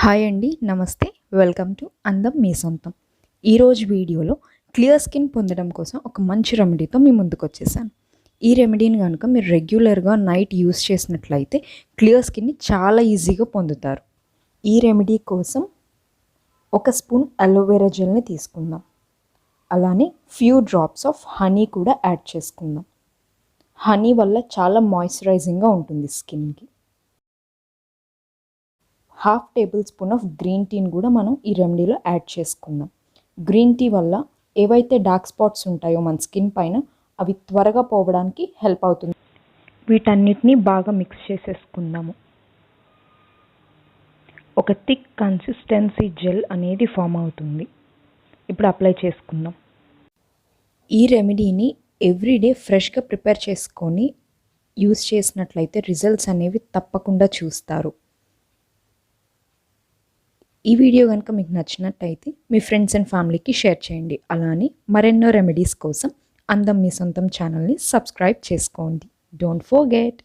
Hi అండి, నమస్తే. Welcome to అందం మీ సొంతం. ఈరోజు వీడియోలో క్లియర్ స్కిన్ పొందడం కోసం ఒక మంచి రెమెడీతో మీ ముందుకు వచ్చేసాను. ఈ రెమెడీని కనుక మీరు రెగ్యులర్గా నైట్ యూస్ చేసినట్లయితే క్లియర్ స్కిన్ని చాలా ఈజీగా పొందుతారు. ఈ రెమెడీ కోసం ఒక స్పూన్ అలోవెరా జెల్ని తీసుకుందాం. అలానే ఫ్యూ డ్రాప్స్ ఆఫ్ హనీ కూడా యాడ్ చేసుకుందాం. హనీ వల్ల చాలా మాయిశ్చరైజింగ్గా ఉంటుంది స్కిన్కి. Half table spoon of green టీని కూడా మనం ఈ రెమెడీలో యాడ్ చేసుకుందాం. గ్రీన్ టీ వల్ల ఏవైతే డార్క్ స్పాట్స్ ఉంటాయో మన స్కిన్ పైన అవి త్వరగా పోవడానికి హెల్ప్ అవుతుంది. వీటన్నిటిని బాగా మిక్స్ చేసేసుకుందాము. ఒక థిక్ కన్సిస్టెన్సీ జెల్ అనేది ఫామ్ అవుతుంది. ఇప్పుడు అప్లై చేసుకుందాం. ఈ రెమెడీని ఎవ్రీడే ఫ్రెష్గా ప్రిపేర్ చేసుకొని యూస్ చేసినట్లయితే రిజల్ట్స్ అనేవి తప్పకుండా చూస్తారు. ఈ వీడియో కనుక మీకు నచ్చినట్టయితే మీ ఫ్రెండ్స్ అండ్ ఫ్యామిలీకి షేర్ చేయండి. అలానే మరెన్నో రెమెడీస్ కోసం అందం మీ సొంతం ఛానల్ని సబ్స్క్రైబ్ చేసుకోండి. Don't forget.